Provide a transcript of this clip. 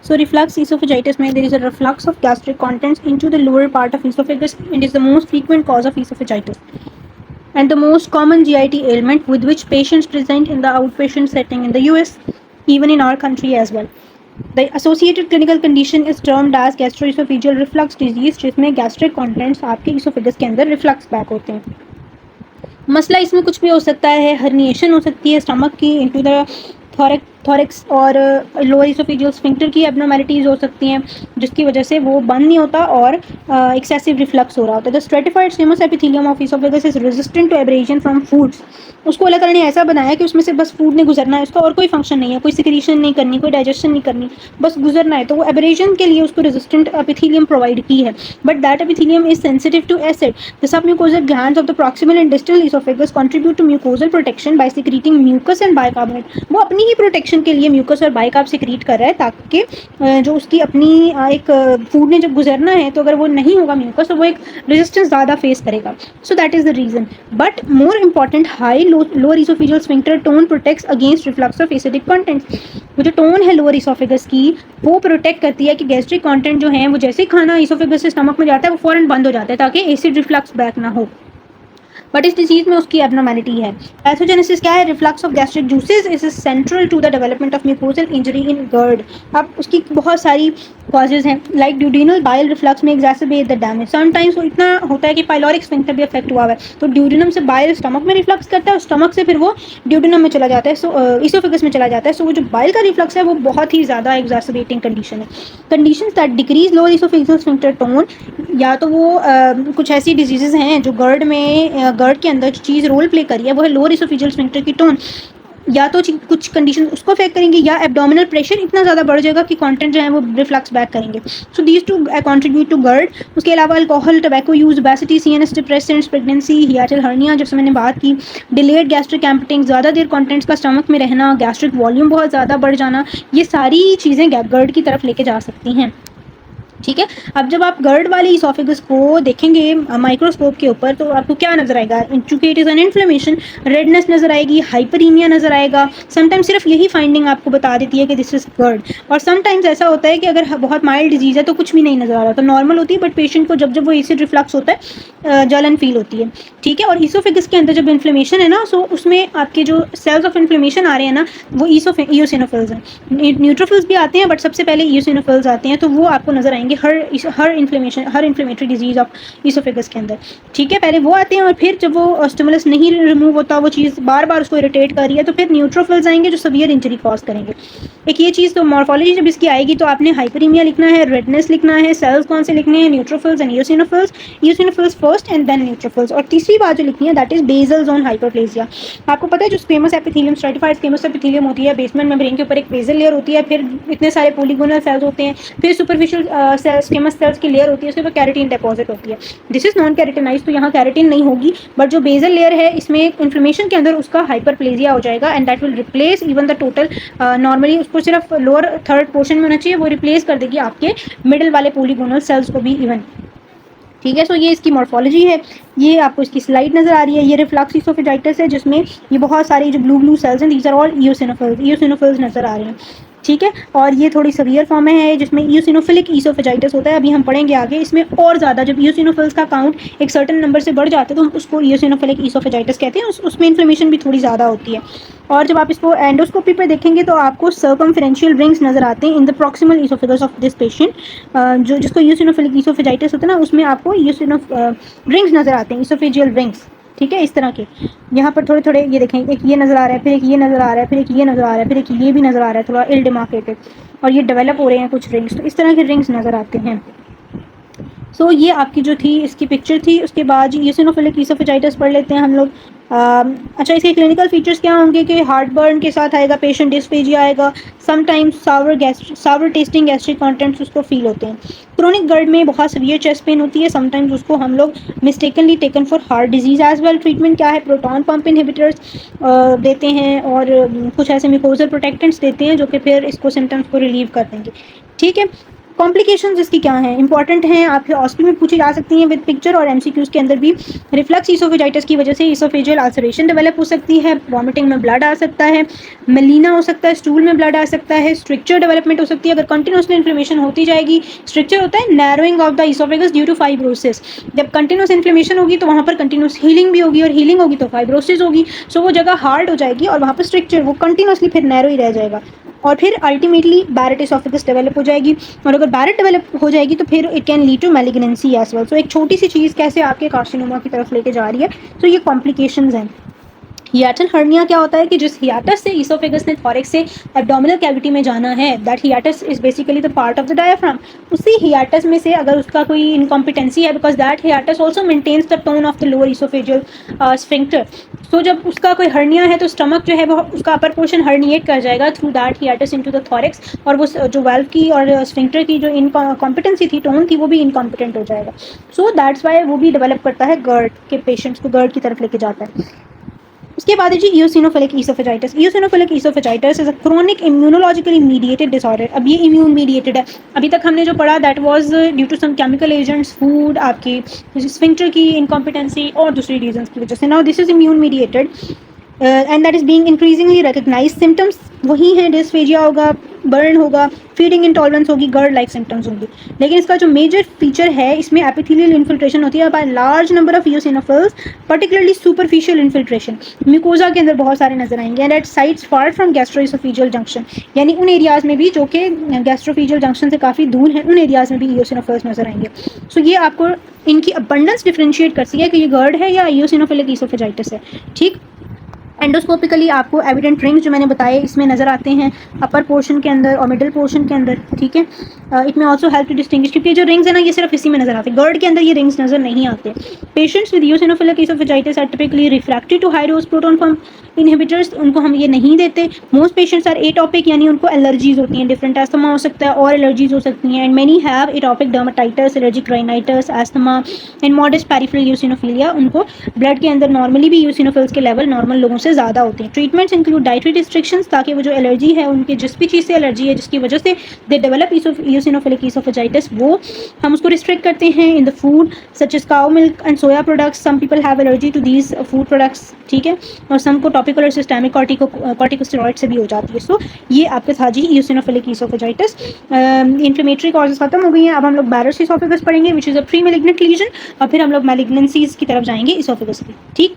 So reflux esophagitis में there is a reflux of gastric contents into the lower part of esophagus. It is the most frequent cause of esophagitis and the most common GIT ailment with which patients present in the outpatient setting in the US, even in our country as well. The associated clinical condition is termed as gastroesophageal reflux disease, जिसमें gastric contents आपके esophagus के अंदर reflux back होते हैं. मसला इसमें कुछ भी हो सकता है, हर्निएशन हो सकती है स्टमक की इनटू द थॉरेक्स और लोअर इसोफेजियल स्फिंक्टर की एब्नॉर्मैलिटीज़ हो सकती हैं जिसकी वजह से वो बंद नहीं होता और एक्सेसिव रिफ्लक्स हो रहा होता है. The stratified squamous epithelium of oesophagus is resistant to abrasion from foods. उसको अल्लाह ताला ने ऐसा बनाया कि उसमें से बस फूड ने गुजरना है, उसका और कोई फंक्शन नहीं है, कोई सिक्रीशन नहीं करनी, कोई डाइजेशन नहीं करनी, बस गुजरना है. तो वो एब्रेजन के लिए उसको रेजिस्टेंट एपिथेलियम प्रोवाइड की है. But that epithelium is sensitive to acid. The submucosal glands of the proximal and distal oesophagus contribute to mucosal protection by secreting mucus and bicarbonate. वो अपनी ही प्रोटेक्शन के लिए म्यूकस और बाइकार्ब सिक्रीट कर रहा है ताकि जो उसकी अपनी एक फूड ने जब गुजरना है तो अगर वो नहीं होगा म्यूकस तो वो एक रेजिस्टेंस ज़्यादा फेस करेगा. So that is the reason. But more important high lower oesophageal sphincter tone protects against reflux of acidic contents. वो जो टोन है लोअर इसोफेगस की वो प्रोटेक्ट करती है कि गैस्ट्रिक कंटेंट जो है वो जैसे ही खाना इसोफेगस से स्टमक में जाता है वो फौरन बंद हो जाता है ताकि एसिड रिफ्लक्स बैक ना हो. बट इस डिजीज में उसकी एब्नॉर्मैलिटी है. पैथोजेनेसिस क्या है? Reflux of gastric juices is central to the development of mucosal injury in GERD. अब उसकी बहुत सारी कॉजेज हैं लाइक ड्यूडिनल बाइल रिफ्लक्स में एग्जैसरबेट द डैमेज. समटाइम्स वो इतना होता है कि पाइलोरिक स्फिंक्टर भी अफेक्ट हुआ है तो ड्यूडिनम से बाइल स्टमक में रिफ्लक्स करता है और स्टमक से फिर वो ड्यूडिनम में चला जाता है, सो इसोफेगस में चला जाता है. सो वो जो बाइल का रिफ्लक्स है वो बहुत ही ज़्यादा एग्जैसरबेटिंग कंडीशन है. Conditions that decrease lower oesophageal sphincter tone, या तो वो कुछ ऐसी डिजीजेज हैं जो गर्ड के अंदर जो चीज़ रोल प्ले करी है वो है लोअर इसोफेजियल स्फिंक्टर की टोन, या तो कुछ कंडीशन उसको अफेक्ट करेंगे या एब्डोमिनल प्रेशर इतना ज़्यादा बढ़ जाएगा कि कंटेंट जो है वो रिफ्लक्स बैक करेंगे. So these two contribute to GERD. उसके अलावा alcohol, tobacco use, obesity, CNS depressants, pregnancy, hiatal hernia जैसे मैंने बात की, डिलेड गैस्ट्रिक एम्पटिंग, ज़्यादा देर कंटेंट्स का स्टमक में रहना, गैस्ट्रिक वॉल्यूम बहुत ज़्यादा बढ़ जाना, ये सारी चीज़ें गर्ड की तरफ लेके जा सकती हैं. ठीक है. अब जब आप गर्ड वाली इसोफेगस को देखेंगे माइक्रोस्कोप के ऊपर तो आपको क्या नजर आएगा? चूंकि it is an inflammation, redness नजर आएगी, हाइपरीमिया नजर आएगा. समटाइम्स सिर्फ यही फाइंडिंग आपको बता देती है कि दिस इज गर्ड. और समटाइम्स ऐसा होता है कि अगर बहुत माइल्ड डिजीज़ है तो कुछ भी नहीं नजर आ रहा, तो नॉर्मल होती है, बट पेशेंट को जब वो एसिड रिफ्लक्स होता है जलन फील होती है. ठीक है. और इसोफेगस के अंदर जब इन्फ्लेमेशन है ना, सो उसमें आपके जो सेल्स ऑफ इन्फ्लेमेशन आ रहे हैं ना वो ईओसिनोफिल्स हैं. न्यूट्रोफिल्स भी आते हैं बट सबसे पहले ईओसिनोफिल्स आते हैं, तो वो आपको नजर आएंगे हर इन्फ्लेमेटरी डिजीज ऑफ इसोफेगस के अंदर. ठीक है. पहले वो आते हैं और फिर जब वो स्टिमुलस नहीं रिमूव होता, वो चीज़ बार बार उसको इरिटेट कर रही है, तो फिर न्यूट्रोफिल्स आएंगे जो सीवियर इंजरी कॉज करेंगे. एक ये चीज़, तो मॉर्फोलॉजी जब इसकी आएगी तो आपने हाइपरीमिया लिखना है, रेडनेस लिखना है, सेल्स कौन से लिखने हैं, neutrophils and eosinophils first and then neutrophils. और तीसरी बात जो लिखनी है that is basal zone hyperplasia. आपको पता है जो squamous epithelium, stratified squamous epithelium होती है, बेसमेंट मेम्ब्रेन के ऊपर एक बेसल लेयर होती है, फिर इतने सारे पॉलीगोनल सेल्स होते हैं, फिर सुपरफिशियल स्क्वेमस सेल्स की लेयर होती है, उसके ऊपर कैरेटीन डिपॉजिट होती है. दिस इज नॉन कैरेटिनाइज, तो यहाँ कैरेटीन नहीं होगी, बट जो बेसल लेयर है इसमें इन्फ्लेमेशन के अंदर उसका हाइपरप्लेजिया हो जाएगा and that will replace even the total. Normally उसको सिर्फ लोअर थर्ड पोर्शन में होना चाहिए, वो रिप्लेस कर देगी आपके मिडिल वाले पॉलीगोनल सेल्स को भी इवन. ठीक है. सो ये इसकी मॉर्फोलॉजी है. ये आपको इसकी स्लाइड नजर आ रही है. ये रिफ्लक्स इसोफेजाइटिस है जिसमें ये बहुत सारी जो ब्लू सेल्स हैं, दीज आर ऑल ईओसिनोफिल्स नजर आ रहे हैं. ठीक है. और ये थोड़ी सवियर फॉर्म में है जिसमें ईओसिनोफिलिक इसोफेजाइटिस होता है. अभी हम पढ़ेंगे आगे इसमें और ज़्यादा, जब ईओसिनोफिल्स का काउंट एक सर्टेन नंबर से बढ़ जाता है तो हम उसको ईओसिनोफिलिक इसोफेजाइटिस कहते हैं. उसमें इन्फ्लेमेशन भी थोड़ी ज़्यादा होती है. और जब आप इसको एंडोस्कोपी पे देखेंगे तो आपको सर्कमफेरेंशियल रिंग्स नजर आते हैं in the proximal oesophagus of this patient. जो जिसको ईओसिनोफिलिक इसोफेजाइटिस होता है ना, उसमें आपको रिंग्स नजर आते हैं, इसोफेजियल रिंग्स. ठीक है. इस तरह के यहाँ पर थोड़े थोड़े ये देखें, एक ये नज़र आ रहा है, फिर एक ये नज़र आ रहा है, फिर एक ये नज़र आ रहा है, फिर एक ये भी नज़र आ रहा है, थोड़ा इल डिमार्केटेड, और ये डेवलप हो रहे हैं कुछ रिंग्स. तो इस तरह के रिंग्स नज़र आते हैं. सो ये आपकी जो थी इसकी पिक्चर थी. उसके बाद ईओसिनोफिलिक इसोफेजाइटिस पढ़ लेते हैं हम लोग. अच्छा, इसके क्लिनिकल फीचर्स क्या होंगे कि हार्ट बर्न के साथ आएगा पेशेंट, डिस्फेजिया आएगा, समटाइम्स सावर टेस्टिंग गैस्ट्रिक कंटेंट्स उसको फील होते हैं. क्रोनिक गर्ड में बहुत सीवियर चेस्ट पेन होती है. समटाइम्स उसको हम लोग mistakenly taken for heart disease as well. Treatment क्या है? प्रोटॉन पंप इनहिबिटर्स देते हैं और कुछ ऐसे म्यूकोजल प्रोटेक्टेंट्स देते हैं जो कि फिर इसको सिम्टम्स को रिलीव कर देंगे. ठीक है. कॉम्प्लिकेशंस इसकी क्या हैं, इंपॉर्टेंट हैं, आपके हॉस्पिटल में पूछी जा सकती हैं विद पिक्चर और एमसीक्यूज के अंदर भी। रिफ्लक्स ईसोफेजाइटिस की वजह से ईसोफेजियल अल्सरेशन डेवलप हो सकती है, वॉमिटिंग में ब्लड आ सकता है, मेलिना हो सकता है, स्टूल में ब्लड आ सकता है, स्ट्रिक्चर डेवलपमेंट हो सकती है अगर कंटिन्यूसली इन्फ्लेमेशन होती जाएगी। स्ट्रिक्चर होता है narrowing of the oesophagus due to fibrosis. जब कंटिन्यूस इन्फ्लेमेशन होगी तो वहाँ पर कंटिन्यूस हीलिंग भी होगी, और हीलिंग होगी तो फाइब्रोसिस होगी। सो वो जगह हार्ड हो जाएगी और वहाँ पर स्ट्रिक्चर वो कंटिन्यूसली फिर नैरो ही रह जाएगा, और फिर अल्टीमेटली बैरेट इसोफेगस डेवलप हो जाएगी। और अगर बैरेट डेवलप हो जाएगी तो फिर it can lead to malignancy as well. So एक छोटी सी चीज़ कैसे आपके कार्सिनोमा की तरफ लेके जा रही है, तो ये कॉम्प्लिकेशंस हैं। हियाटल हर्निया क्या होता है कि जिस हियाटस से ईसोफेगस ने थॉरिक्स से एब्डोमिनल कैविटी में जाना है, that hiatus is basically the part of the diaphragm. उसी हियाटस में से अगर उसका कोई इनकॉम्पिटेंसी है, because that hiatus also maintains the tone of the lower oesophageal sphincter. So जब उसका कोई हर्निया है तो स्टमक जो है वो उसका अपर पोर्शन हर्निएट कर जाएगा through that हियाटस into the thorax, और वो जो वाल्व की और स्फिंक्टर की जो इनकॉम्पिटेंसी थी, टोन थी, वो भी इनकॉम्पिटेंट हो जाएगा। सो दैट्स वाई वो भी डेवलप करता है गर्ड के पेशेंट्स को, गर्ड की तरफ लेके जाता है। उसके बाद है जी eosinophilic oesophagitis. Eosinophilic oesophagitis is a chronic immunologically mediated disorder. अब ये इम्यून मीडिएटेड है, अभी तक हमने जो पढ़ा that was due to some chemical agents, food, आपकी स्फिंक्टर की इनकॉम्पिटेंसी और दूसरी रीजंस की वजह से। Now this is immune mediated and that is being increasingly recognize. Symptoms वही हैं, डिस्फेजिया होगा, बर्न होगा, फीडिंग इंटॉलरेंस होगी, गर्ड लाइक सिम्टम्स होंगे। लेकिन इसका जो मेजर फीचर है, इसमें एपिथेलियल इन्फिल्ट्रेशन होती है by large number of eosinophils, particularly superficial infiltration mucosa के अंदर बहुत सारे नजर आएंगे, and at sites far from gastrooesophageal junction, यानी उन एरियाज में भी जो कि गैस्ट्रोफेजियल जंक्शन से काफ़ी दूर हैं, उन एरियाज में भी इयोसिनोफिल्स नजर आएंगे। सो ये आपको इनकी अबंडेंस डिफ्रेंशिएट करती है कि ये गर्ड है या इयोसिनोफिलिक ईसोफेजाइटिस है। ठीक, एंडोस्कोपिकली आपको एविडेंट रिंग्स जो मैंने बताए इसमें नज़र आते हैं अपर पोर्शन के अंदर और मिडिल पोर्शन के अंदर। ठीक है, इट में ऑल्सो हेल्प टू डिस्टिंग्विश, क्योंकि जो रिंग्स है ना ये सिर्फ इसी में नजर आते हैं, गर्ड के अंदर ये रिंग्स नजर नहीं आते। Patients with eosinophilic oesophagitis are typically refractory to high dose proton pump inhibitors, उनको हम ये नहीं देते। मोस्ट पेशेंट्स आर एटॉपिक, यानी उनको एलर्जीज होती हैं, डिफरेंट एस्थमा हो सकता है और एलर्जीज हो सकती हैं, and many have atopic dermatitis, allergic rhinitis, asthma and modest peripheral eosinophilia. उनको ब्लड के अंदर नॉर्मली भी यूसिनोफिल्स के लेवल नॉर्मल लोगों से ज़्यादा होते हैं। ट्रीटमेंट्स इंक्लूड डाइटरी रिस्ट्रिक्शंस, ताकि वो जो एलर्जी है उनके जिस भी चीज़ से एलर्जी है जिसकी वजह से दे डेवलप इयोसिनोफिलिक ईसोफेजाइटिस, वो हम उसको रिस्ट्रिक्ट करते हैं in the food such as cow milk and soya products. Some people have allergy to these food products, ठीक है, और सम को टॉपिकल और सिस्टेमिक कॉर्टिकोस्टेरॉइड से भी हो जाती है। सो ये आपके था जी इयोसिनोफिलिक ईसोफेजाइटिस। इन्फ्लेमेटरी कॉजेज खत्म हो गई हैं, अब हम लोग बैरस ईसोफेगस पढ़ेंगे which is a premalignant lesion, और फिर हम लोग मैलिग्नेंसीज की तरफ जाएंगे ईसोफेगस की। ठीक।